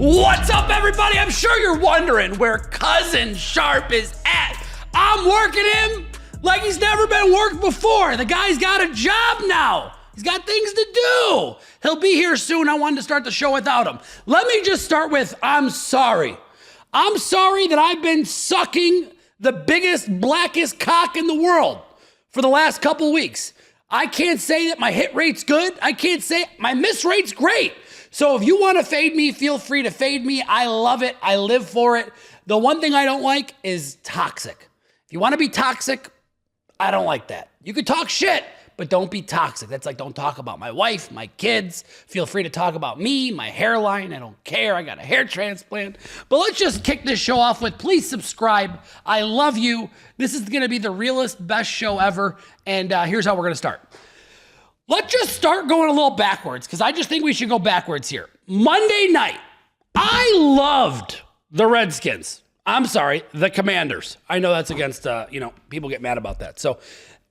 What's up, everybody? I'm sure you're wondering where Cousin Sharp is at. I'm working him like he's never been worked before. The guy's got a job now. He's got things to do. He'll be here soon. I wanted to start the show without him. Let me just start with, I'm sorry. I'm sorry that I've been sucking the biggest, blackest cock in the world for the last couple weeks. I can't say that my hit rate's good. I can't say my miss rate's great. So if you want to fade me, feel free to fade me. I love it. I live for it. The one thing I don't like is toxic. If you want to be toxic, I don't like that. You can talk shit, but don't be toxic. That's like, don't talk about my wife, my kids. Feel free to talk about me, my hairline. I don't care. I got a hair transplant. But let's just kick this show off with, please subscribe. I love you. This is going to be the realest, best show ever. And here's how we're going to start. Let's just start going a little backwards, because I just think we should go backwards here. Monday night, I loved the Redskins. I'm sorry, the Commanders. I know that's against, people get mad about that. So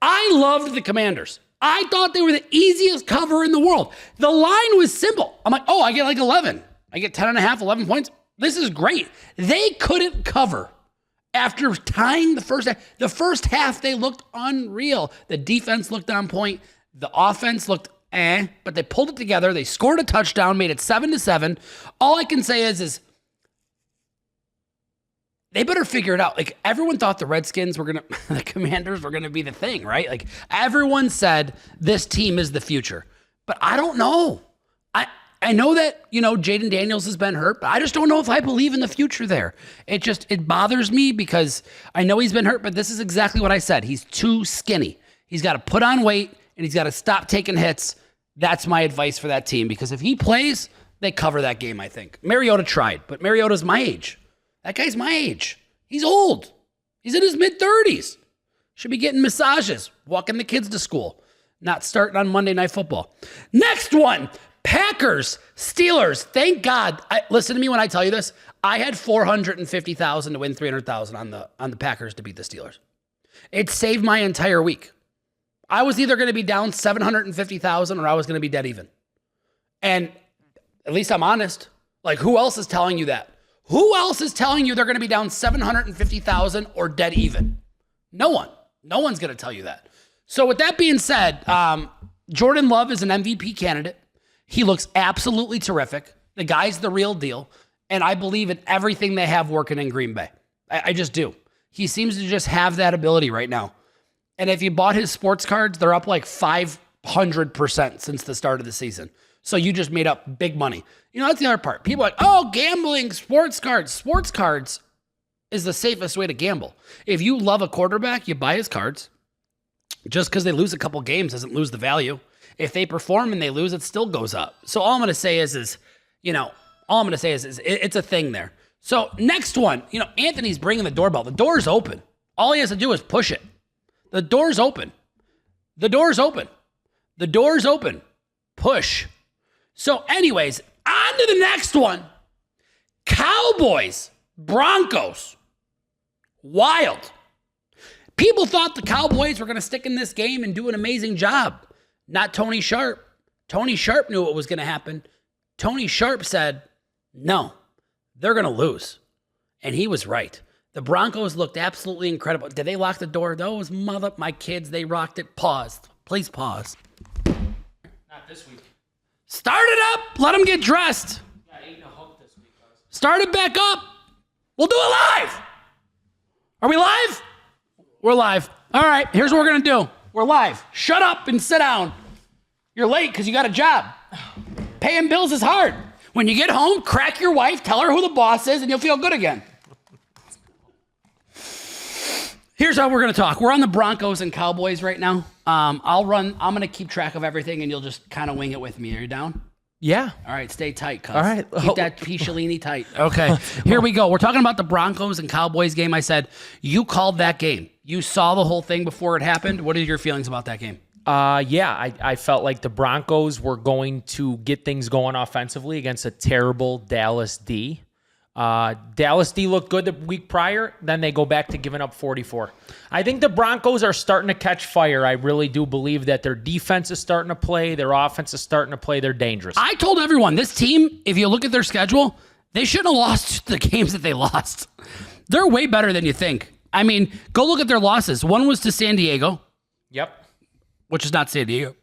I loved the Commanders. I thought they were the easiest cover in the world. The line was simple. I'm like, I get like 11. I get 10 and a half, 11 points. This is great. They couldn't cover after tying the first half. The first half, they looked unreal. The defense looked on point. The offense looked but they pulled it together. They scored a touchdown, made it 7-7. All I can say is they better figure it out. Like, everyone thought the the Commanders were gonna be the thing, right? Like, everyone said this team is the future, but I don't know. I know that, Jaden Daniels has been hurt, but I just don't know if I believe in the future there. It bothers me because I know he's been hurt, but this is exactly what I said. He's too skinny. He's got to put on weight, and he's got to stop taking hits. That's my advice for that team, because if he plays, they cover that game, I think. Mariota tried, but Mariota's my age. That guy's my age. He's old. He's in his mid-30s. Should be getting massages, walking the kids to school, not starting on Monday Night Football. Next one, Packers, Steelers. Thank God. Listen to me when I tell you this. I had $450,000 to win $300,000 on the Packers to beat the Steelers. It saved my entire week. I was either going to be down $750,000 or I was going to be dead even. And at least I'm honest. Like, who else is telling you that? Who else is telling you they're going to be down $750,000 or dead even? No one. No one's going to tell you that. So with that being said, Jordan Love is an MVP candidate. He looks absolutely terrific. The guy's the real deal. And I believe in everything they have working in Green Bay. I just do. He seems to just have that ability right now. And if you bought his sports cards, they're up like 500% since the start of the season. So you just made up big money. That's the other part. People are like, gambling, sports cards. Sports cards is the safest way to gamble. If you love a quarterback, you buy his cards. Just because they lose a couple games doesn't lose the value. If they perform and they lose, it still goes up. So all I'm going to say is it's a thing there. So next one, Anthony's bringing the doorbell. The door's open. All he has to do is push it. The door's open. The door's open. The door's open. Push. So anyways, on to the next one. Cowboys, Broncos. Wild. People thought the Cowboys were going to stick in this game and do an amazing job. Not Tony Sharp. Tony Sharp knew what was going to happen. Tony Sharp said, no, they're going to lose. And he was right. The Broncos looked absolutely incredible. Did they lock the door? Those my kids, they rocked it. Pause. Please pause. Not this week. Start it up. Let them get dressed. Got 8 and a hook this week, guys. Start it back up. We'll do it live. Are we live? We're live. All right, here's what we're going to do. We're live. Shut up and sit down. You're late because you got a job. Paying bills is hard. When you get home, crack your wife, tell her who the boss is, and you'll feel good again. Here's how we're going to talk. We're on the Broncos and Cowboys right now. I'm going to keep track of everything, and you'll just kind of wing it with me. Are you down? Yeah. All right, stay tight, cuz. All right. Keep that Picciolini tight. Okay, here we go. We're talking about the Broncos and Cowboys game. I said, you called that game. You saw the whole thing before it happened. What are your feelings about that game? I felt like the Broncos were going to get things going offensively against a terrible Dallas D. Dallas D looked good the week prior. Then they go back to giving up 44. I think the Broncos are starting to catch fire. I really do believe that their defense is starting to play. Their offense is starting to play. They're dangerous. I told everyone, this team, if you look at their schedule, They shouldn't have lost the games that they lost. They're way better than you think. I mean, go look at their losses. One was to San Diego. Yep. Which is not San Diego.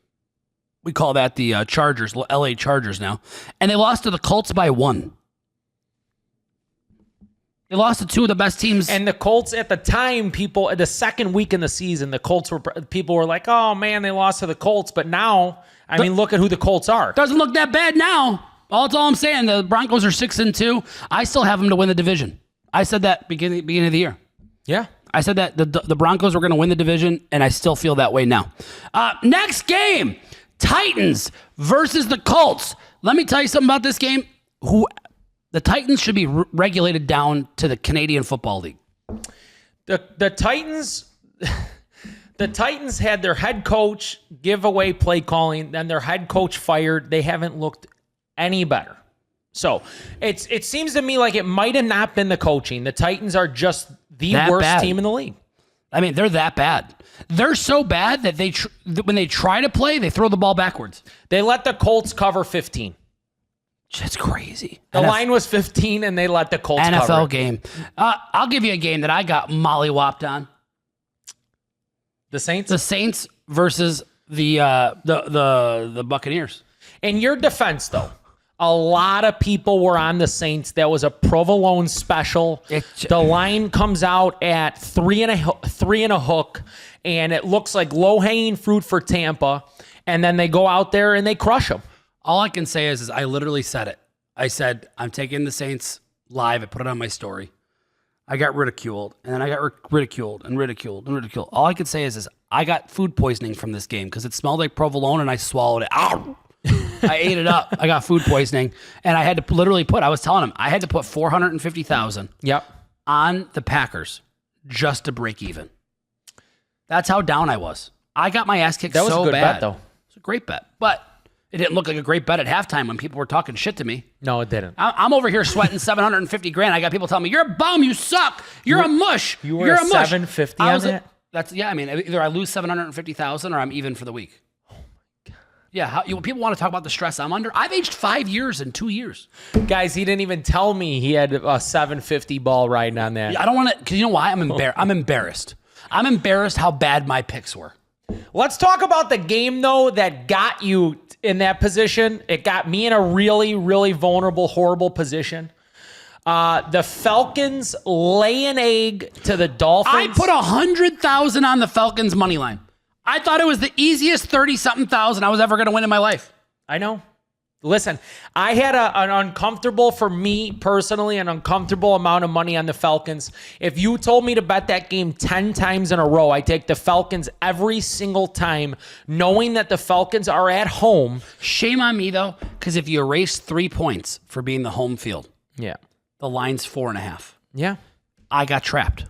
We call that the Chargers, LA Chargers now. And they lost to the Colts by 1. They lost to 2 of the best teams. And the Colts at the time, the second week in the season, people were like, oh man, they lost to the Colts. But now, I mean, look at who the Colts are. Doesn't look that bad now. That's all I'm saying. The Broncos are 6-2. I still have them to win the division. I said that beginning of the year. Yeah. I said that the Broncos were going to win the division, and I still feel that way now. Next game, Titans versus the Colts. Let me tell you something about this game. The Titans should be regulated down to the Canadian Football League. The Titans had their head coach give away play calling, then their head coach fired. They haven't looked any better. So it seems to me like it might have not been the coaching. The Titans are just the worst team in the league. I mean, they're that bad. They're so bad that when they try to play, they throw the ball backwards. They let the Colts cover 15. That's crazy. The line was 15, and they let the Colts cover. NFL game. I'll give you a game that I got mollywopped on. The Saints? The Saints versus the Buccaneers. In your defense, though, a lot of people were on the Saints. That was a provolone special. The line comes out at 3 and a hook, and it looks like low-hanging fruit for Tampa, and then they go out there and they crush them. All I can say is I literally said it. I said, I'm taking the Saints live. I put it on my story. I got ridiculed, and then I got ridiculed and ridiculed and ridiculed. All I could say is I got food poisoning from this game because it smelled like provolone, and I swallowed it. Ow! I ate it up. I got food poisoning, and I had to literally I was telling him, I had to put $450,000 on the Packers just to break even. That's how down I was. I got my ass kicked so bad. That was a good bet, though. It's a great bet, but it didn't look like a great bet at halftime when people were talking shit to me. No, it didn't. I'm over here sweating $750,000. I got people telling me, you're a bum, you suck, you're a mush. You're a mush. $750 on that? I mean, either I lose $750,000 or I'm even for the week. Oh my God. Yeah, people want to talk about the stress I'm under. I've aged 5 years in 2 years. Guys, he didn't even tell me he had a $750 ball riding on that. I don't want to, because you know why? I'm embarrassed. I'm embarrassed how bad my picks were. Let's talk about the game, though, that got you in that position. It got me in a really, really vulnerable, horrible position. The Falcons lay an egg to the Dolphins. I put $100,000 on the Falcons money line. I thought it was the easiest 30-something thousand I was ever going to win in my life. I know. Listen, I had an uncomfortable, for me personally, an uncomfortable amount of money on the Falcons. If you told me to bet that game 10 times in a row, I take the Falcons every single time, knowing that the Falcons are at home. Shame on me, though, because if you erase 3 points for being the home field, the line's 4.5. Yeah. I got trapped.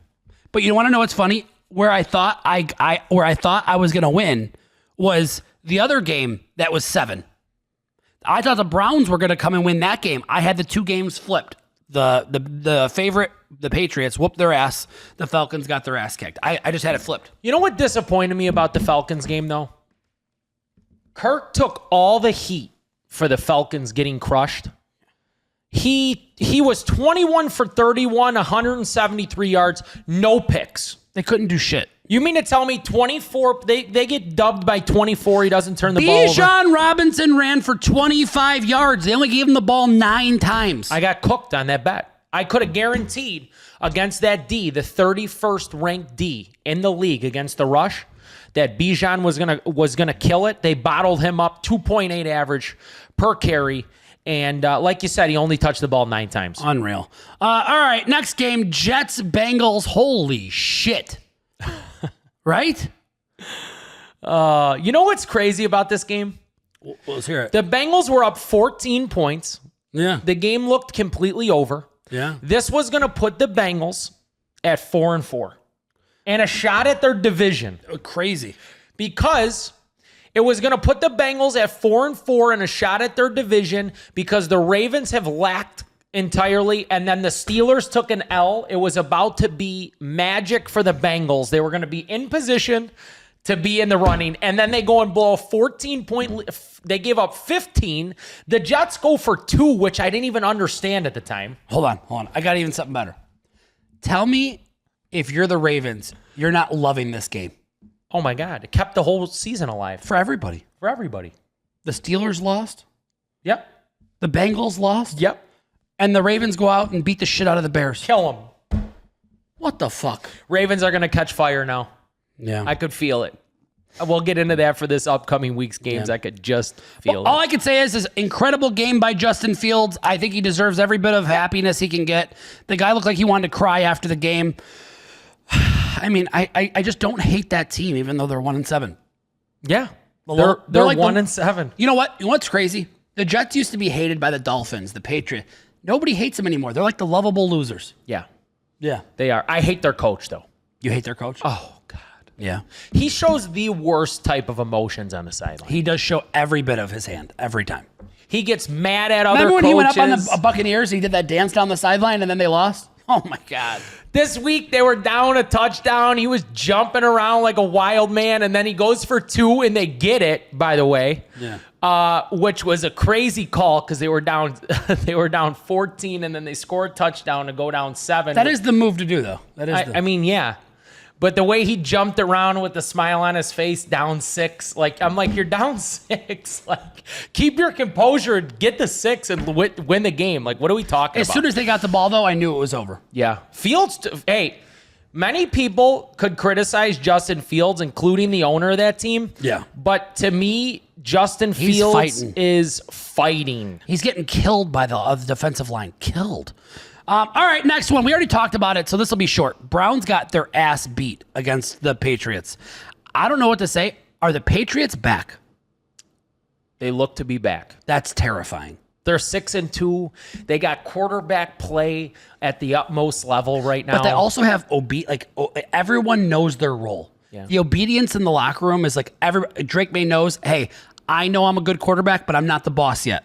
But you want to know what's funny? Where I thought I was going to win was the other game that was 7. I thought the Browns were going to come and win that game. I had the 2 games flipped. The favorite, the Patriots, whooped their ass. The Falcons got their ass kicked. I just had it flipped. You know what disappointed me about the Falcons game, though? Kirk took all the heat for the Falcons getting crushed. He was 21 for 31, 173 yards, no picks. They couldn't do shit. You mean to tell me 24, they get dubbed by 24, he doesn't turn the ball over? Bijan Robinson ran for 25 yards. They only gave him the ball 9 times. I got cooked on that bet. I could have guaranteed against that D, the 31st ranked D in the league against the rush, that Bijan was gonna kill it. They bottled him up, 2.8 average per carry. And like you said, he only touched the ball 9 times. Unreal. All right, next game, Jets-Bengals. Holy shit. Right? You know what's crazy about this game? Let's hear it. The Bengals were up 14 points. Yeah. The game looked completely over. Yeah. This was going to put the Bengals at 4-4 and a shot at their division. Crazy. Because it was going to put the Bengals at 4-4 and a shot at their division because the Ravens have lacked entirely, and then the Steelers took an L. It was about to be magic for the Bengals. They were going to be in position to be in the running, and then they go and blow a 14-point. They gave up 15. The Jets go for 2, which I didn't even understand at the time. Hold on. I got even something better. Tell me if you're the Ravens, you're not loving this game. Oh, my God. It kept the whole season alive. For everybody. The Steelers lost. Yep. The Bengals lost. Yep. And the Ravens go out and beat the shit out of the Bears. Kill them. What the fuck? Ravens are going to catch fire now. Yeah. I could feel it. We'll get into that for this upcoming week's games. Yeah. I could just feel it. All I can say is this incredible game by Justin Fields. I think he deserves every bit of happiness he can get. The guy looked like he wanted to cry after the game. I mean, I just don't hate that team, even though they're 1-7. Yeah. They're like 1-7. You know what? You know what's crazy? The Jets used to be hated by the Dolphins, the Patriots. Nobody hates them anymore. They're like the lovable losers. Yeah. Yeah. They are. I hate their coach, though. You hate their coach? Oh, God. Yeah. He shows the worst type of emotions on the sideline. He does show every bit of his hand, every time. He gets mad at other coaches. Remember when he went up on the Buccaneers, he did that dance down the sideline, and then they lost? Oh, my God. This week, they were down a touchdown. He was jumping around like a wild man, and then he goes for 2, and they get it, by the way. Yeah. Which was a crazy call because they were down they were down 14, and then they scored a touchdown to go down 7. That is the move to do, though. I mean, yeah. But the way he jumped around with the smile on his face, down 6, like, I'm like, you're down 6. Like, keep your composure, get the 6, and win the game. Like, what are we talking about? As soon as they got the ball, though, I knew it was over. Yeah. Fields, hey, many people could criticize Justin Fields, including the owner of that team. Yeah. But to me, Justin Fields is fighting. He's getting killed by the defensive line. Killed. All right, next one. We already talked about it, so this will be short. Browns got their ass beat against the Patriots. I don't know what to say. Are the Patriots back? They look to be back. That's terrifying. They're 6-2. They got quarterback play at the utmost level right now. But they also have everyone knows their role. Yeah. The obedience in the locker room is like Drake May knows, hey, I know I'm a good quarterback, but I'm not the boss yet.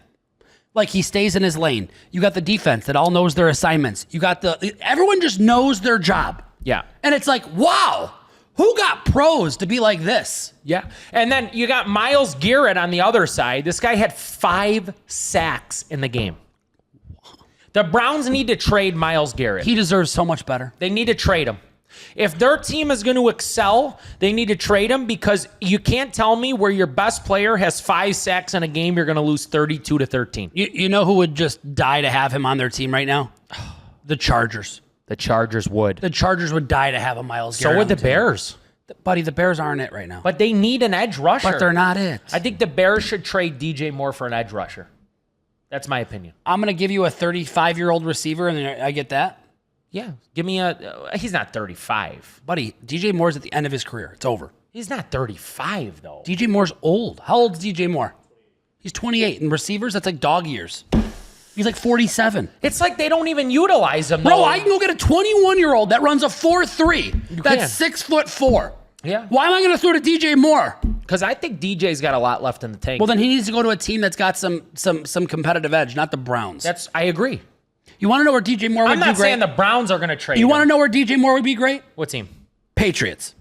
Like, he stays in his lane. You got the defense that all knows their assignments. You got everyone just knows their job. Yeah. And it's like, wow, who got pros to be like this? Yeah. And then you got Myles Garrett on the other side. This guy had 5 sacks in the game. The Browns need to trade Myles Garrett. He deserves so much better. They need to trade him. If their team is going to excel, they need to trade him, because you can't tell me where your best player has 5 sacks in a game, you're going to lose 32-13. You know who would just die to have him on their team right now? The Chargers. The Chargers would. The Chargers would die to have a Myles Garrett. So would the Bears. Buddy, the Bears aren't it right now. But they need an edge rusher. But they're not it. I think the Bears should trade DJ Moore for an edge rusher. That's my opinion. I'm going to give you a 35-year-old receiver, and then I get that. Yeah, give me he's not 35. Buddy, DJ Moore's at the end of his career. It's over. He's not 35, though. DJ Moore's old. How old is DJ Moore? He's 28. And receivers, that's like dog years. He's like 47. It's like they don't even utilize him, though. Bro, I can go get a 21-year-old that runs a 4.3. That's 6'4". Yeah. Why am I going to throw to DJ Moore? Because I think DJ's got a lot left in the tank. Well, then he needs to go to a team that's got some competitive edge, not the Browns. I agree. You want to know where DJ Moore would be great? I'm not saying the Browns are going to trade You him. want to know where DJ Moore would be great? What team? Patriots.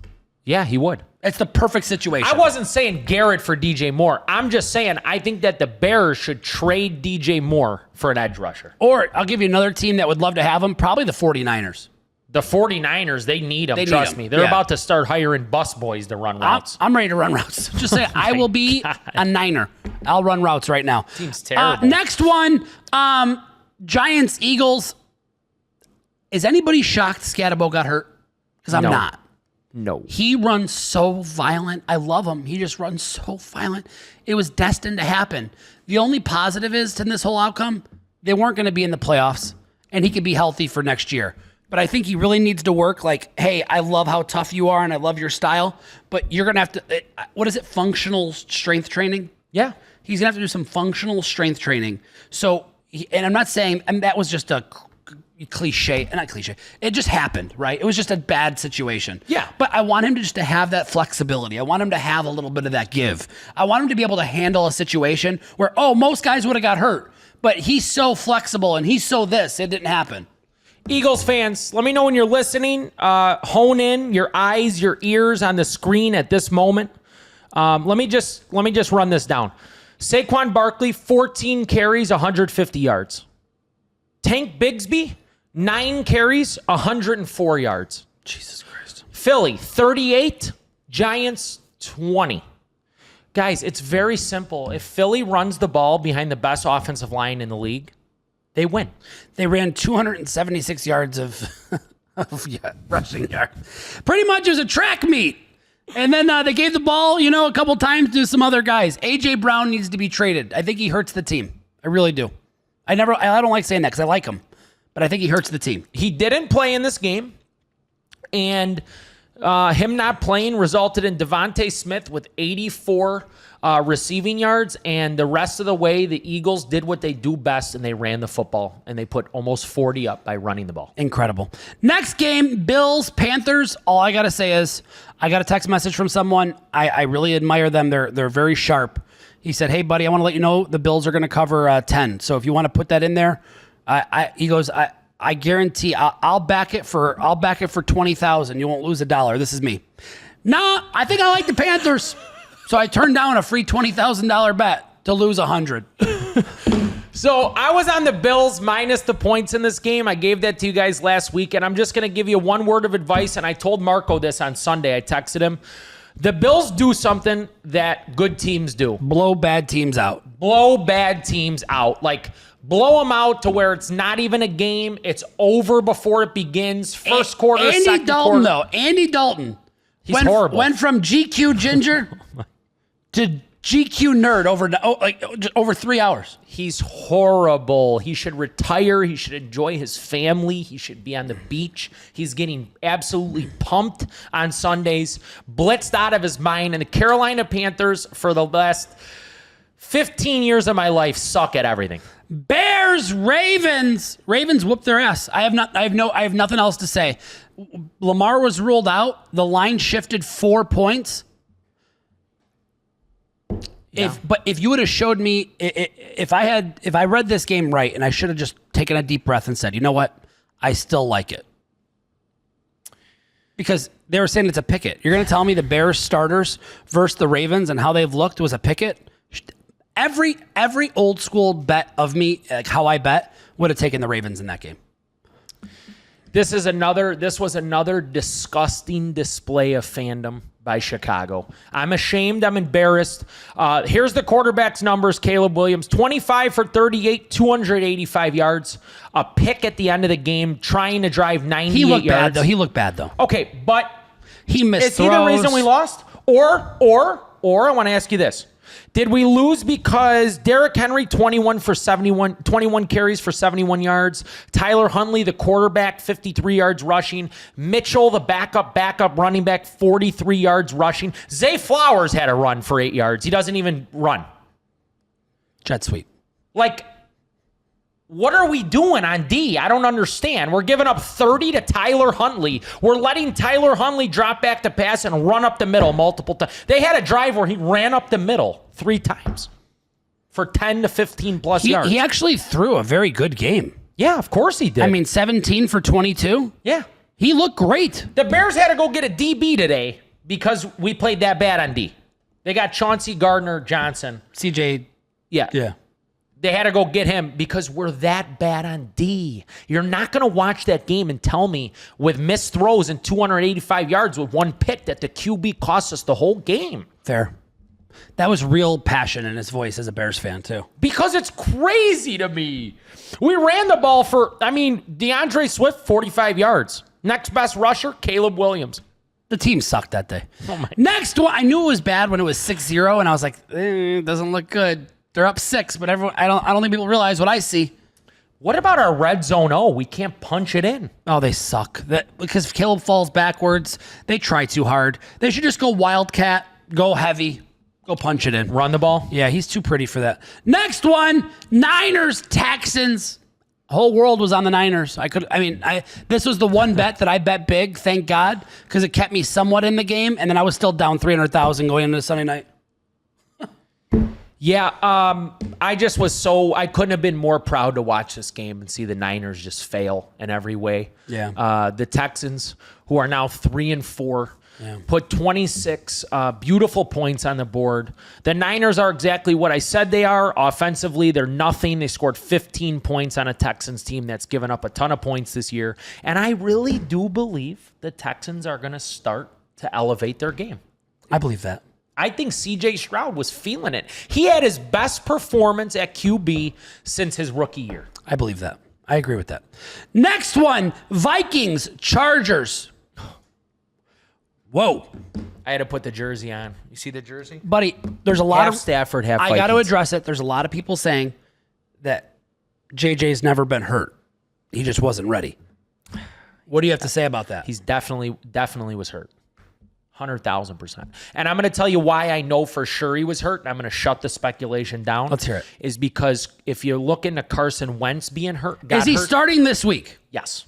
Yeah, he would. It's the perfect situation. I wasn't saying Garrett for DJ Moore. I'm just saying I think that the Bears should trade DJ Moore for an edge rusher. Or I'll give you another team that would love to have him, probably the 49ers. The 49ers, they need him, trust me. They're about to start hiring bus boys to run routes. I'm ready to run routes. Just say I will be a Niner. I'll run routes right now. Seems terrible. Next one, Giants, Eagles. Is anybody shocked Scatterbo got hurt? Because I'm not. No. He runs so violent. I love him. He just runs so violent. It was destined to happen. The only positive is in this whole outcome, they weren't going to be in the playoffs, and he could be healthy for next year. But I think he really needs to work like, hey, I love how tough you are, and I love your style, but you're going to have to, what is it, functional strength training? Yeah. He's going to have to do some functional strength training. So, and I'm not saying, and that was just a cliche, not cliche. It just happened, right? It was just a bad situation. Yeah. But I want him to have that flexibility. I want him to have a little bit of that give. I want him to be able to handle a situation where, most guys would have got hurt, but he's so flexible and he's so this, it didn't happen. Eagles fans, let me know when you're listening. Hone in your eyes, your ears on the screen at this moment. Let me just run this down. Saquon Barkley, 14 carries, 150 yards. Tank Bigsby, 9 carries, 104 yards. Jesus Christ. Philly, 38. Giants, 20. Guys, it's very simple. If Philly runs the ball behind the best offensive line in the league, they win. They ran 276 yards of rushing yards. Pretty much it was a track meet. And then they gave the ball, a couple times to some other guys. A.J. Brown needs to be traded. I think he hurts the team. I really do. I don't like saying that because I like him. But I think he hurts the team. He didn't play in this game. And him not playing resulted in Devontae Smith with 84 receiving yards. And the rest of the way, the Eagles did what they do best, and they ran the football. And they put almost 40 up by running the ball. Incredible. Next game, Bills, Panthers. All I got to say is I got a text message from someone. I really admire them. They're very sharp. He said, hey, buddy, I want to let you know the Bills are going to cover 10. So if you want to put that in there, he goes, I guarantee I'll back it for 20,000. You won't lose $1. This is me. No, I think I like the Panthers. So I turned down a free $20,000 bet to lose 100. So I was on the Bills minus the points in this game. I gave that to you guys last week, and I'm just going to give you one word of advice, and I told Marco this on Sunday. I texted him. The Bills do something that good teams do. Blow bad teams out. Blow bad teams out. Like, blow them out to where it's not even a game. It's over before it begins. First quarter, Andy second Dalton, quarter. though. Andy Dalton. He's horrible. Went from GQ Ginger to GQ Nerd over 3 hours. He's horrible. He should retire. He should enjoy his family. He should be on the beach. He's getting absolutely pumped on Sundays, blitzed out of his mind. And the Carolina Panthers, for the last 15 years of my life, suck at everything. Bears, Ravens. Ravens whooped their ass. I have nothing else to say. Lamar was ruled out. The line shifted 4 points. Yeah. If you would have showed me, if I read this game right, and I should have just taken a deep breath and said, you know what, I still like it, because they were saying it's a picket. You're going to tell me the Bears starters versus the Ravens and how they've looked was a picket? Every old school bet of me, like how I bet, would have taken the Ravens in that game. This was another disgusting display of fandom by Chicago. I'm ashamed. I'm embarrassed. Here's the quarterback's numbers. Caleb Williams, 25 for 38, 285 yards. A pick at the end of the game, trying to drive 98 yards. He looked bad, though. Okay, but he missed is he the reason we lost? Or I want to ask you this. Did we lose because Derrick Henry, 21 carries for 71 yards. Tyler Huntley, the quarterback, 53 yards rushing. Mitchell, the backup running back, 43 yards rushing. Zay Flowers had a run for 8 yards. He doesn't even run. Jet sweep. Like, what are we doing on D? I don't understand. We're giving up 30 to Tyler Huntley. We're letting Tyler Huntley drop back to pass and run up the middle multiple times. They had a drive where he ran up the middle 3 times for 10 to 15 plus yards. He actually threw a very good game. Yeah, of course he did. I mean, 17 for 22. Yeah. He looked great. The Bears had to go get a DB today because we played that bad on D. They got Chauncey Gardner-Johnson. CJ. Yeah. They had to go get him because we're that bad on D. You're not going to watch that game and tell me with missed throws and 285 yards with one pick that the QB cost us the whole game. Fair. That was real passion in his voice as a Bears fan, too. Because it's crazy to me. We ran the ball DeAndre Swift, 45 yards. Next best rusher, Caleb Williams. The team sucked that day. Oh my. Next one, I knew it was bad when it was 6-0, and I was like, it doesn't look good. They're up 6, but I don't think people realize what I see. What about our red zone? Oh, we can't punch it in. Oh, they suck. Because if Caleb falls backwards, they try too hard. They should just go wildcat, go heavy, go punch it in. Run the ball? Yeah, he's too pretty for that. Next one, Niners, Texans. Whole world was on the Niners. This was the one bet that I bet big, thank God, because it kept me somewhat in the game, and then I was still down $300,000 going into Sunday night. Yeah, I couldn't have been more proud to watch this game and see the Niners just fail in every way. Yeah. The Texans, who are now 3-4, put 26 beautiful points on the board. The Niners are exactly what I said they are. Offensively, they're nothing. They scored 15 points on a Texans team that's given up a ton of points this year. And I really do believe the Texans are going to start to elevate their game. I believe that. I think C.J. Stroud was feeling it. He had his best performance at QB since his rookie year. I believe that. I agree with that. Next one, Vikings, Chargers. Whoa. I had to put the jersey on. You see the jersey? Buddy, there's a lot half of Stafford, half I got to Vikings. address it. There's a lot of people saying that JJ's never been hurt. He just wasn't ready. What do you have to say about that? He's definitely was hurt. 100,000%. And I'm going to tell you why I know for sure he was hurt, and I'm going to shut the speculation down. Let's hear it. Is because if you look into Carson Wentz being hurt, Is he starting this week? Yes.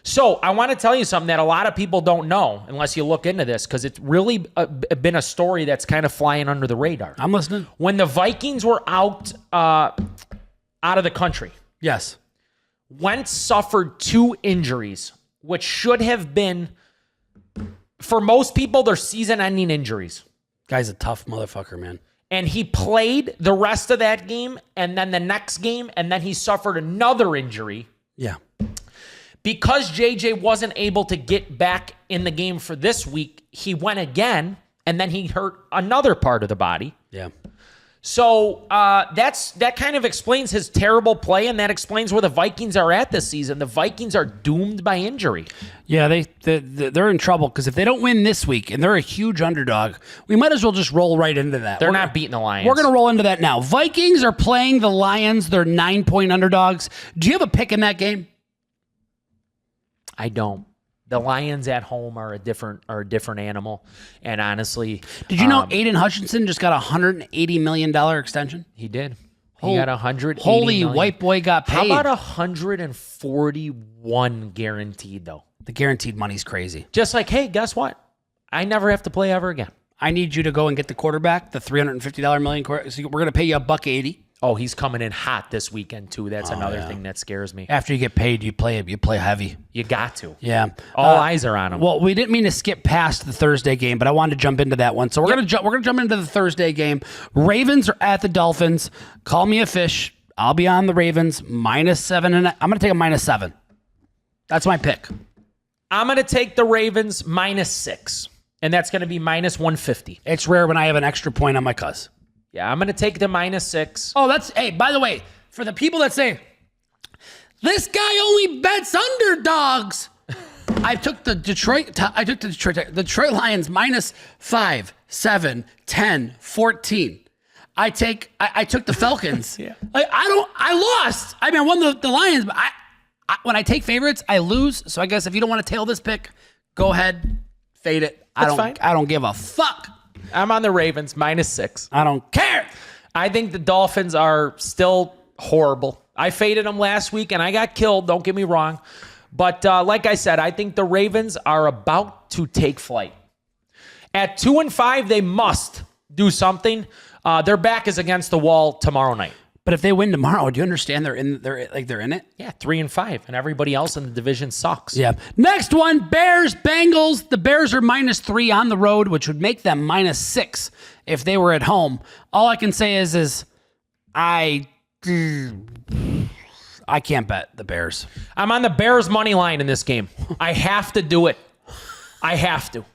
So I want to tell you something that a lot of people don't know unless you look into this, because it's really been a story that's kind of flying under the radar. I'm listening. When the Vikings were out of the country, Yes. Wentz suffered 2 injuries, which should have been, for most people, they're season-ending injuries. Guy's a tough motherfucker, man. And he played the rest of that game, and then the next game, and then he suffered another injury. Yeah. Because JJ wasn't able to get back in the game for this week, he went again, and then he hurt another part of the body. Yeah. So that kind of explains his terrible play, and that explains where the Vikings are at this season. The Vikings are doomed by injury. Yeah, they're in trouble because if they don't win this week, and they're a huge underdog, we might as well just roll right into that. They're not beating the Lions. We're going to roll into that now. Vikings are playing the Lions. They're 9-point underdogs. Do you have a pick in that game? I don't. The Lions at home are a different animal, and honestly, did you know Aiden Hutchinson just got a $180 million extension? He did. He got $180 Holy million. white boy got paid. How about 141 guaranteed though? The guaranteed money's crazy. Just like, hey, guess what? I never have to play ever again. I need you to go and get the quarterback, the $350 million. So we're going to pay you $180. Oh, he's coming in hot this weekend too. That's another thing that scares me. After you get paid, you play heavy. You got to. Yeah. All eyes are on him. Well, we didn't mean to skip past the Thursday game, but I wanted to jump into that one. So we're gonna jump into the Thursday game. Ravens are at the Dolphins. Call me a fish. I'll be on the Ravens -7, and I'm gonna take a -7. That's my pick. I'm gonna take the Ravens -6, and that's gonna be -150. It's rare when I have an extra point on my cuz. Yeah, I'm going to take the -6. Oh, hey, by the way, for the people that say, this guy only bets underdogs. I took the Detroit Lions -5, 7, 10, 14. I took the Falcons. Yeah. I lost. I mean, I won the Lions, but when I take favorites, I lose. So I guess if you don't want to tail this pick, go ahead, fade it. Fine. I don't give a fuck. I'm on the Ravens -6. I don't care. I think the Dolphins are still horrible. I faded them last week, and I got killed. Don't get me wrong. But like I said, I think the Ravens are about to take flight. At 2-5, they must do something. Their back is against the wall tomorrow night. But if they win tomorrow, do you understand they're in it? Yeah, 3-5, and everybody else in the division sucks. Yeah. Next one, Bears-Bengals. The Bears are -3 on the road, which would make them -6 if they were at home. All I can say is I can't bet the Bears. I'm on the Bears money line in this game. I have to do it. I have to.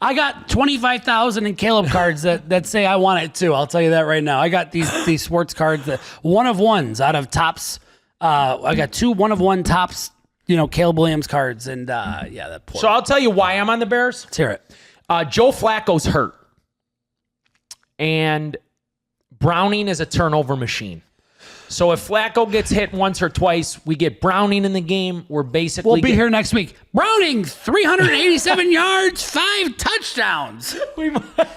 I got 25,000 in Caleb cards that say I want it too. I'll tell you that right now. I got these sports cards that one of ones out of tops. I got 2 1-of-1 tops. Caleb Williams cards and that poor. So I'll tell you why I'm on the Bears. Let's hear it. Joe Flacco's hurt, and Browning is a turnover machine. So if Flacco gets hit once or twice, we get Browning in the game. We're basically we'll be here next week. Browning, 387 yards, 5 touchdowns. We might.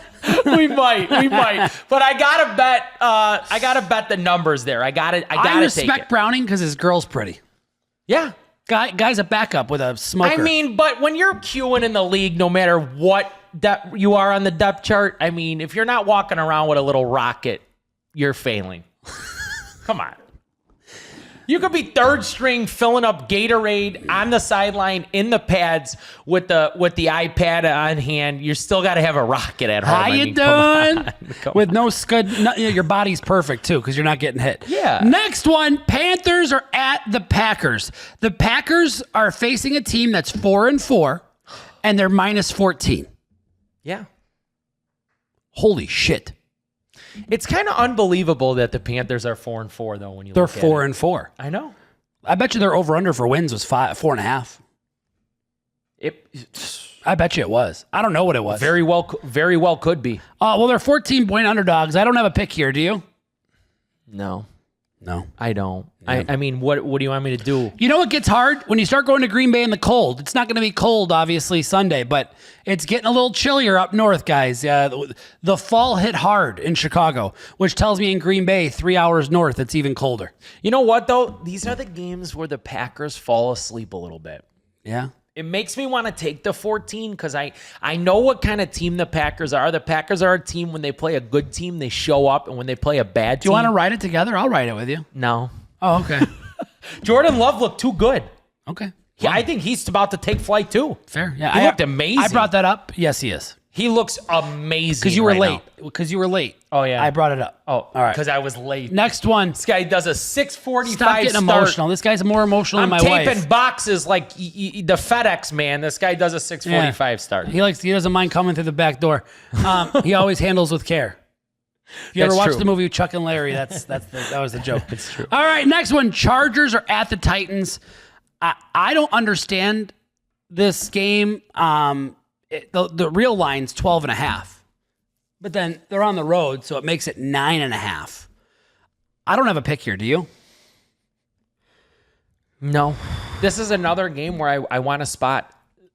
But I gotta bet the numbers there. I gotta respect take it. Browning because his girl's pretty. Yeah. Guy's a backup with a smoker. I mean, but when you're queuing in the league, no matter what you are on the depth chart, I mean, if you're not walking around with a little rocket, you're failing. Come on. You could be third string filling up Gatorade on the sideline in the pads with the iPad on hand. You still got to have a rocket at home. How you doing? With no scud, your body's perfect too because you're not getting hit. Yeah. Next one, Panthers are at the Packers. The Packers are facing a team that's 4-4, and they're minus 14. Yeah. Holy shit. It's kind of unbelievable that the Panthers are 4-4 though. When you They're look at it. 4-4. I know. I bet you their over/under for wins was 4.5. I bet you it was. I don't know what it was. Very well could be. Well, they're 14-point underdogs. I don't have a pick here. Do you? No, No. I don't. Yeah. I mean, what do you want me to do? You know what gets hard? When you start going to Green Bay in the cold. It's not going to be cold, obviously, Sunday, but it's getting a little chillier up north, guys. The fall hit hard in Chicago, which tells me in Green Bay, 3 hours north, it's even colder. You know what, though? These are the games where the Packers fall asleep a little bit. Yeah. It makes me want to take the 14 because I know what kind of team the Packers are. The Packers are a team when they play a good team, they show up, and when they play a bad team. Do you want to write it together? I'll write it with you. No. Oh, okay. Jordan Love looked too good. Okay. Yeah, I think he's about to take flight too. Fair. Yeah. He looked amazing. I brought that up. Yes, he is. He looks amazing. Because you were right late. now. Because you were late. Oh, yeah. I brought it up. Oh, all right. Because I was late. Next one. This guy does a 6:45 Stop getting start. emotional. This guy's more emotional than my I'm wife. taping boxes like the FedEx man. This guy does a 6:45 start. He doesn't mind coming through the back door. He always handles with care. If you ever That's watched true. the movie Chuck and Larry, that was the joke. It's true. All right, next one. Chargers are at the Titans. I don't understand this game. The real line's 12.5. But then they're on the road, so it makes it 9.5. I don't have a pick here. Do you? No. This is another game where I want to spot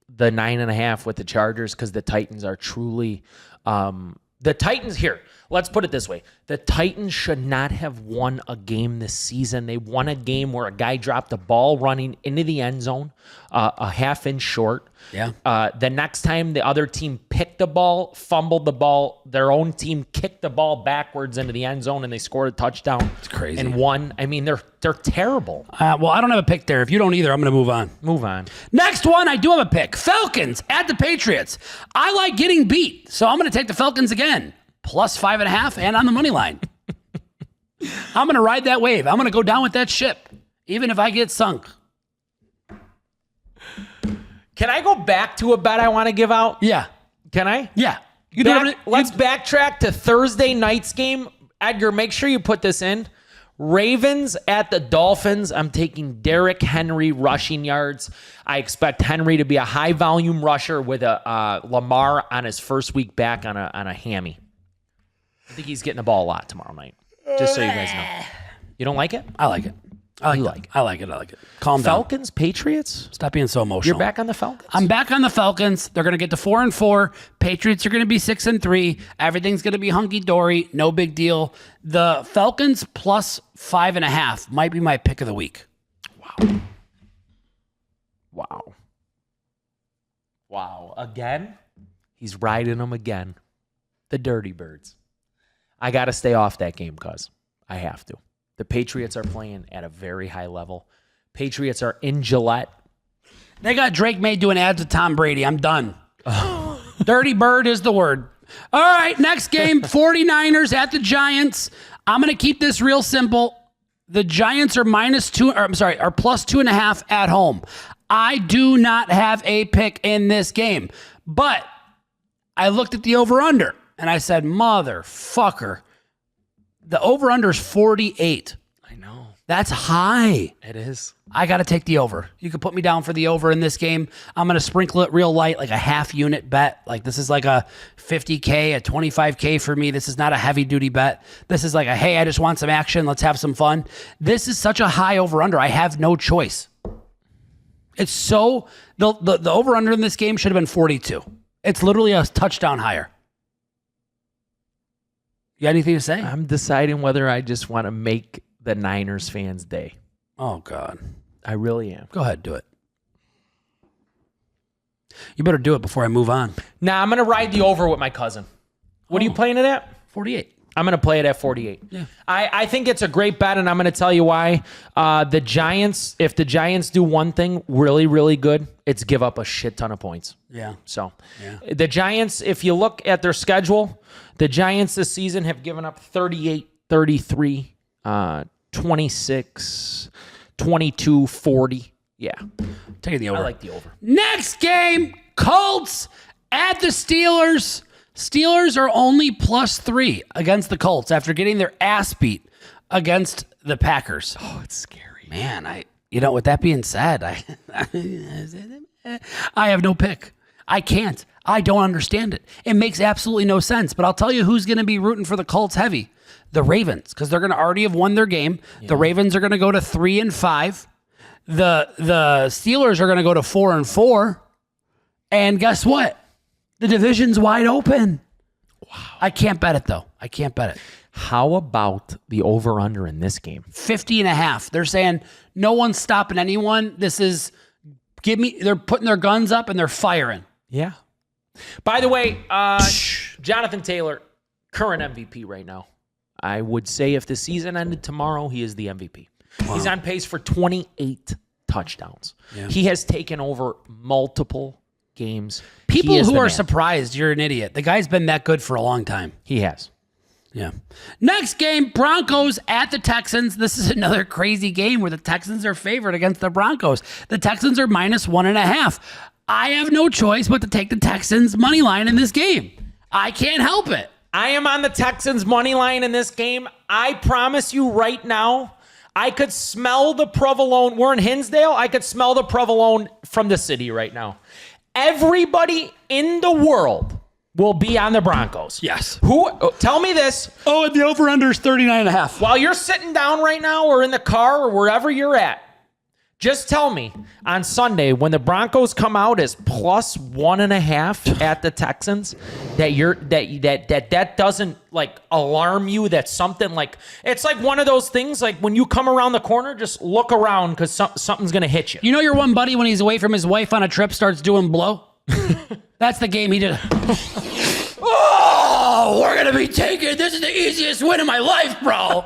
the 9.5 with the Chargers because the Titans are truly the Titans here. Let's put it this way. The Titans should not have won a game this season. They won a game where a guy dropped the ball running into the end zone, a half inch short. Yeah. The next time the other team picked the ball, fumbled the ball, their own team kicked the ball backwards into the end zone and they scored a touchdown. It's crazy. And won. I mean, they're terrible. Well, I don't have a pick there. If you don't either, I'm going to move on. Move on. Next one, I do have a pick. Falcons at the Patriots. I like getting beat, so I'm going to take the Falcons again. Plus 5.5 and on the money line. I'm going to ride that wave. I'm going to go down with that ship, even if I get sunk. Can I go back to a bet I want to give out? Yeah. Can I? Yeah. You can do it. Let's backtrack to Thursday night's game. Edgar, make sure you put this in. Ravens at the Dolphins. I'm taking Derrick Henry rushing yards. I expect Henry to be a high volume rusher with a Lamar on his first week back on a hammy. I think he's getting the ball a lot tomorrow night. Just so you guys know. You don't like it? I like it. I like it. Calm down. Falcons, Patriots? Stop being so emotional. You're back on the Falcons? I'm back on the Falcons. They're going to get to 4-4. Patriots are going to be 6-3. Everything's going to be hunky-dory. No big deal. The Falcons plus 5.5 might be my pick of the week. Wow. Again? He's riding them again. The Dirty Birds. I got to stay off that game, cuz. I have to. The Patriots are playing at a very high level. Patriots are in Gillette. They got Drake May doing ads with Tom Brady. I'm done. Dirty Bird is the word. All right, next game, 49ers at the Giants. I'm going to keep this real simple. The Giants are plus 2.5 at home. I do not have a pick in this game, but I looked at the over-under. And I said, motherfucker, the over-under is 48. I know. That's high. It is. I got to take the over. You can put me down for the over in this game. I'm going to sprinkle it real light, like a half-unit bet. Like this is like a 50K, a 25K for me. This is not a heavy-duty bet. This is like a, hey, I just want some action. Let's have some fun. This is such a high over-under. I have no choice. It's so, the over-under in this game should have been 42. It's literally a touchdown higher. You got anything to say? I'm deciding whether I just want to make the Niners fans' day. Oh, God. I really am. Go ahead, do it. You better do it before I move on. Nah, I'm going to ride the over with my cousin. What are you playing it at? 48. I'm going to play it at 48. Yeah. I think it's a great bet, and I'm going to tell you why. The Giants, if the Giants do one thing really, really good, it's give up a shit ton of points. Yeah. So the Giants, if you look at their schedule, the Giants this season have given up 38, 33, 26, 22, 40. Yeah. Taking the over. I like the over. Next game, Colts at the Steelers. Steelers are only +3 against the Colts after getting their ass beat against the Packers. Oh, it's scary. Man, with that being said, I have no pick. I can't. I don't understand it. It makes absolutely no sense. But I'll tell you who's going to be rooting for the Colts heavy. The Ravens, because they're going to already have won their game. Yeah. The Ravens are going to go to 3-5. The Steelers are going to go to 4-4. And guess what? The division's wide open. Wow. I can't bet it, though. I can't bet it. How about the over-under in this game? 50.5. They're saying no one's stopping anyone. This is, they're putting their guns up and they're firing. Yeah. By the way, Jonathan Taylor, current MVP right now. I would say if the season ended tomorrow, he is the MVP. Wow. He's on pace for 28 touchdowns. Yeah. He has taken over multiple games. People who are surprised, you're an idiot. The guy's been that good for a long time. He has. Yeah. Next game, Broncos at the Texans. This is another crazy game where the Texans are favored against the Broncos. The Texans are -1.5. I have no choice but to take the Texans money line in this game. I can't help it. I am on the Texans money line in this game. I promise you right now, I could smell the provolone. We're in Hinsdale. I could smell the provolone from the city right now. Everybody in the world will be on the Broncos. Yes. Tell me this. Oh, and the over-under is 39.5. While you're sitting down right now or in the car or wherever you're at, just tell me on Sunday when the Broncos come out as +1.5 at the Texans that doesn't like alarm you. That something like it's like one of those things like when you come around the corner, just look around because something's gonna hit you. You know your one buddy when he's away from his wife on a trip starts doing blow. That's the game he did. Oh, we're gonna be taking. This is the easiest win of my life, bro.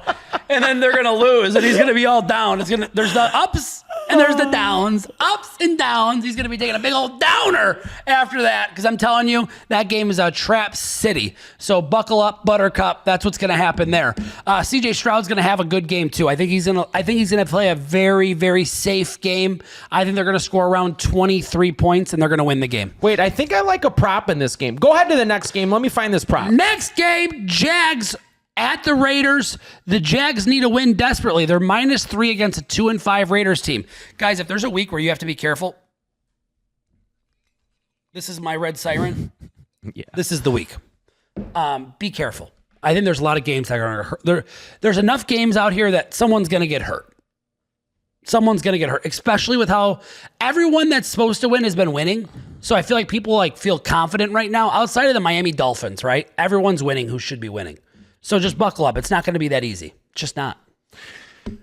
And then they're gonna lose, and he's gonna be all down. There's the ups and there's the downs, ups and downs. He's gonna be taking a big old downer after that, because I'm telling you, that game is a trap city. So buckle up, Buttercup. That's what's gonna happen there. C.J. Stroud's gonna have a good game too. I think he's gonna play a very, very safe game. I think they're gonna score around 23 points, and they're gonna win the game. Wait, I think I like a prop in this game. Go ahead to the next game. Let me find this prop. Next game, Jags at the Raiders. The Jags need a win desperately. They're -3 against a 2-5 Raiders team. Guys, if there's a week where you have to be careful, this is my red siren. Yeah. This is the week. Be careful. I think there's a lot of games that are going to hurt. There's enough games out here that someone's going to get hurt. Someone's going to get hurt, especially with how everyone that's supposed to win has been winning. So I feel like people feel confident right now. Outside of the Miami Dolphins, right? Everyone's winning who should be winning. So just buckle up. It's not going to be that easy. Just not.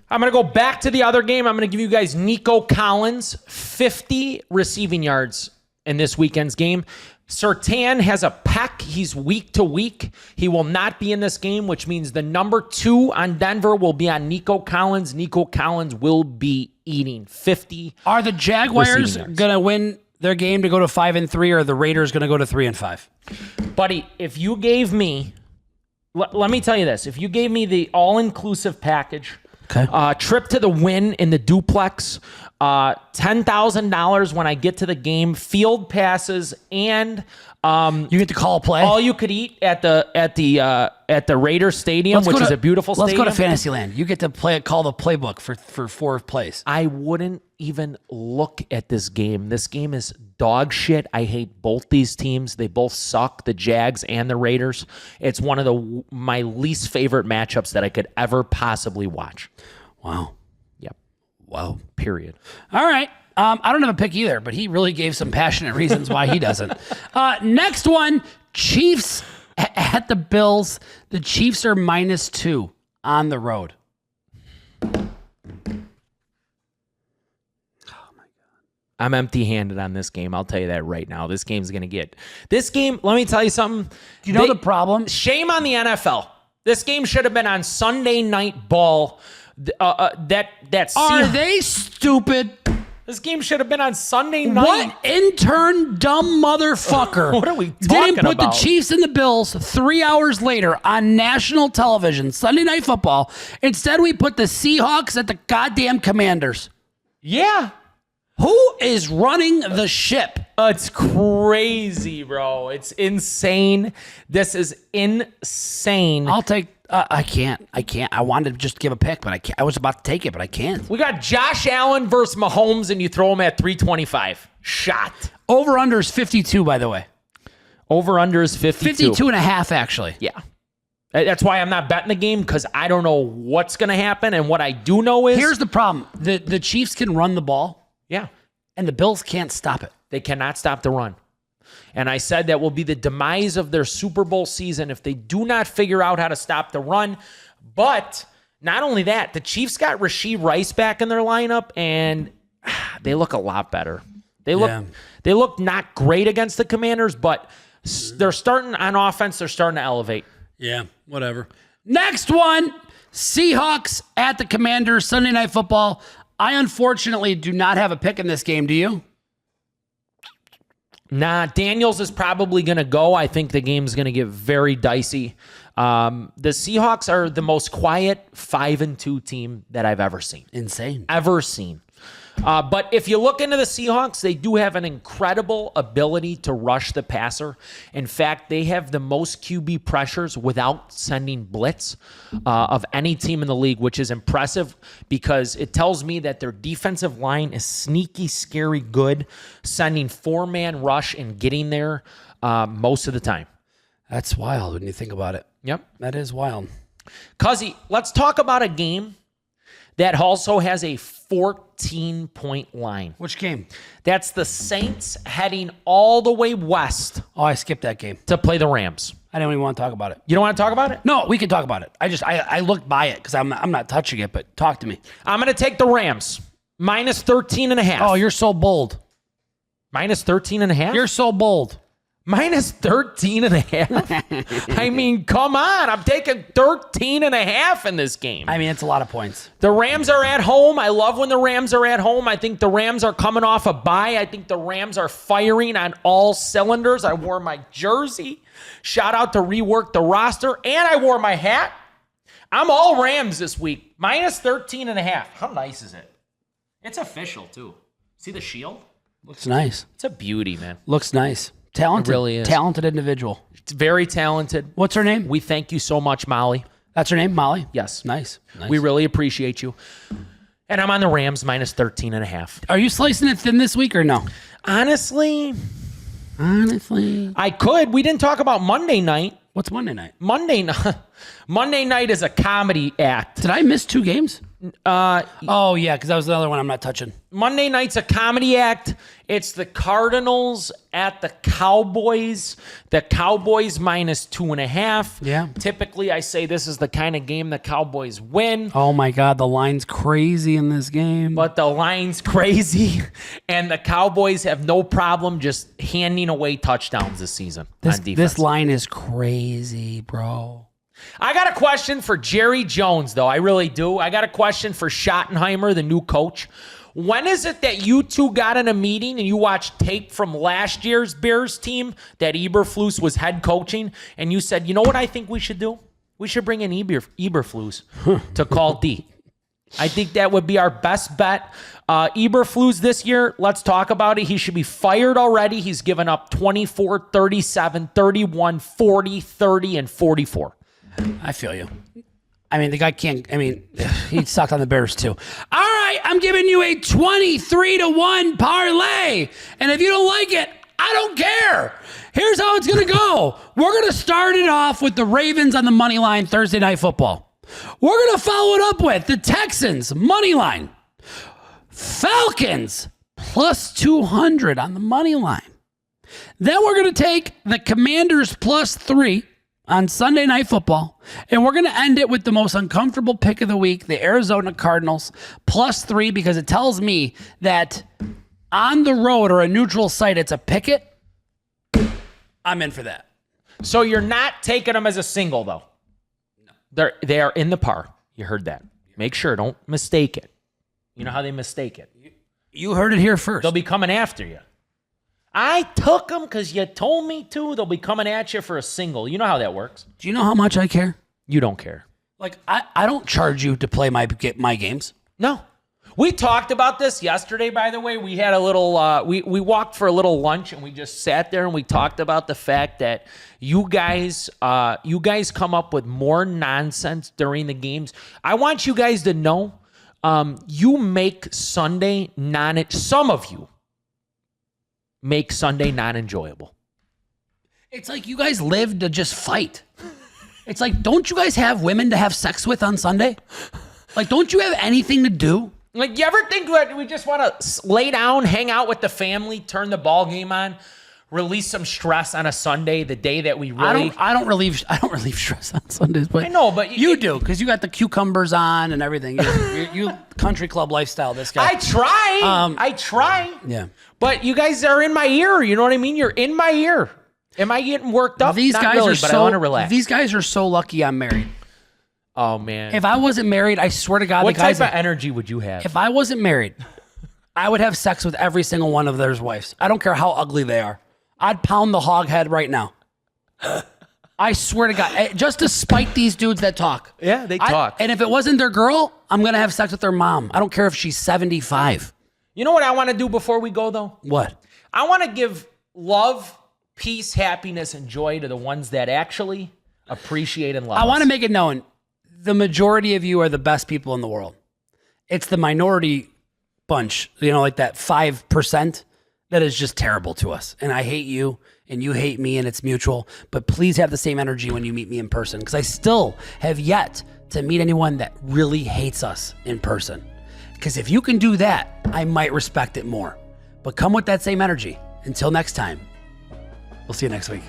I'm going to go back to the other game. I'm going to give you guys Nico Collins, 50 receiving yards in this weekend's game. Surtain has a pec. He's week to week. He will not be in this game, which means the number 2 on Denver will be on Nico Collins. Nico Collins will be eating 50. Are the Jaguars going to win their game to go to 5-3, or are the Raiders going to go to 3-5? Buddy, if you gave me... Let me tell you this. If you gave me the all-inclusive package, trip to the win in the duplex, $10,000 when I get to the game, field passes, and you get to call a play. All you could eat at the Raiders Stadium, which is a beautiful stadium. Let's go to Fantasyland. You get to call the playbook for 4 plays. I wouldn't even look at this game. This game is dog shit. I hate both these teams. They both suck, the Jags and the Raiders. It's one of my least favorite matchups that I could ever possibly watch. Wow. Yep. Wow. Period. All right. I don't have a pick either, but he really gave some passionate reasons why he doesn't. Next one, Chiefs at the Bills. The Chiefs are -2 on the road. I'm empty-handed on this game. I'll tell you that right now. This game's going to get... This game, let me tell you something. Do you know the problem? Shame on the NFL. This game should have been on Sunday Night Ball. Are they stupid? This game should have been on Sunday night. What intern dumb motherfucker what are we talking didn't put about? the Chiefs and the Bills 3 hours later on national television, Sunday Night Football? Instead, we put the Seahawks at the goddamn Commanders. Yeah. Who is running the ship? It's crazy, bro. It's insane. This is insane. I'll take... I can't. I wanted to just give a pick, but I can't. I was about to take it, but I can't. We got Josh Allen versus Mahomes, and you throw him at 325. Shot. Over-under is 52, by the way. Over-under is 52. 52 and a half, actually. Yeah. That's why I'm not betting the game, because I don't know what's going to happen, and what I do know is... Here's the problem. The Chiefs can run the ball. Yeah. And the Bills can't stop it. They cannot stop the run. And I said that will be the demise of their Super Bowl season if they do not figure out how to stop the run. But not only that, the Chiefs got Rashee Rice back in their lineup, and they look a lot better. They look not great against the Commanders, but they're starting on offense. They're starting to elevate. Yeah, whatever. Next one, Seahawks at the Commanders, Sunday Night Football. I unfortunately do not have a pick in this game. Do you? Nah, Daniels is probably going to go. I think the game's going to get very dicey. The Seahawks are the most quiet 5-2 team that I've ever seen. Insane. Ever seen. But if you look into the Seahawks, they do have an incredible ability to rush the passer. In fact, they have the most QB pressures without sending blitz of any team in the league, which is impressive because it tells me that their defensive line is sneaky, scary good, sending 4-man rush and getting there most of the time. That's wild when you think about it. Yep. That is wild. Cuzzy, let's talk about a game that also has a 14-point line. Which game? That's the Saints heading all the way west Oh, I skipped that game. to play the Rams. I didn't even want to talk about it. You don't want to talk about it? No, we can talk about it. I looked by it because I'm not touching it, but talk to me. I'm going to take the Rams. Minus 13.5. Oh, you're so bold. Minus 13.5? You're so bold. Minus 13.5? I mean, come on. I'm taking 13.5 in this game. I mean, it's a lot of points. The Rams are at home. I love when the Rams are at home. I think the Rams are coming off a bye. I think the Rams are firing on all cylinders. I wore my jersey. Shout out to Rework the Roster. And I wore my hat. I'm all Rams this week. Minus 13.5. How nice is it? It's official, too. See the shield? Looks nice. It's a beauty, man. Looks nice. Talented. It really is. Talented individual. It's very talented. What's her name? We thank you so much, Molly. That's her name, Molly? Yes. Nice. We really appreciate you. And I'm on the Rams minus 13.5. Are you slicing it thin this week or no? Honestly, Honestly. I could. We didn't talk about Monday night. What's Monday night? Monday night is a comedy act. Did I miss 2 games? Oh, yeah, because that was the other one I'm not touching. Monday night's a comedy act. It's the Cardinals at the Cowboys. The Cowboys minus 2.5. Yeah. Typically, I say this is the kind of game the Cowboys win. Oh, my God. The line's crazy in this game. But the line's crazy, and the Cowboys have no problem just handing away touchdowns this season on defense. This line is crazy, bro. I got a question for Jerry Jones, though. I really do. I got a question for Schottenheimer, the new coach. When is it that you two got in a meeting and you watched tape from last year's Bears team that Eberflus was head coaching, and you said, you know what I think we should do? We should bring in Eberflus to call D. I think that would be our best bet. Eberflus this year, let's talk about it. He should be fired already. He's given up 24, 37, 31, 40, 30, and 44. I feel you. I mean, the guy can't. I mean, he sucked on the Bears too. All right, I'm giving you a 23-1 parlay. And if you don't like it, I don't care. Here's how it's going to go. We're going to start it off with the Ravens on the money line Thursday Night Football. We're going to follow it up with the Texans money line. Falcons plus 200 on the money line. Then we're going to take the Commanders plus 3 on Sunday Night Football, and we're going to end it with the most uncomfortable pick of the week, the Arizona Cardinals plus 3, because it tells me that on the road or a neutral site, it's a picket. I'm in for that. So you're not taking them as a single, though? No. They are in the par. You heard that. Make sure. Don't mistake it. You know how they mistake it. You heard it here first. They'll be coming after you. I took them because you told me to. They'll be coming at you for a single. You know how that works. Do you know how much I care? You don't care. Like, I don't charge you to play my games. No. We talked about this yesterday, by the way. We had a little, we walked for a little lunch and we just sat there and we talked about the fact that you guys come up with more nonsense during the games. I want you guys to know, you make Sunday some of you make Sunday non-enjoyable. It's like you guys live to just fight. It's like, don't you guys have women to have sex with on Sunday? Like, don't you have anything to do? Like, you ever think we just want to lay down, hang out with the family, turn the ball game on, release some stress on a Sunday, the day that we really... I don't relieve stress on Sundays, but I know, but you do, because you got the cucumbers on and everything. You country club lifestyle, this guy. I try. Yeah. But you guys are in my ear. You know what I mean? You're in my ear. Am I getting worked up? These Not guys really, are but so, I want to relax. These guys are so lucky I'm married. Oh, man. If I wasn't married, I swear to God, what type of energy would you have? If I wasn't married, I would have sex with every single one of their wives. I don't care how ugly they are. I'd pound the hog head right now. I swear to God, just to spite these dudes that talk. Yeah, they talk. And if it wasn't their girl, I'm going to have sex with their mom. I don't care if she's 75. You know what I want to do before we go, though? What? I want to give love, peace, happiness, and joy to the ones that actually appreciate and love I us. want to make it known, the majority of you are the best people in the world. It's the minority bunch, like that 5% that is just terrible to us. And I hate you, and you hate me, and it's mutual. But please have the same energy when you meet me in person, because I still have yet to meet anyone that really hates us in person. Because if you can do that, I might respect it more. But come with that same energy. Until next time, we'll see you next week.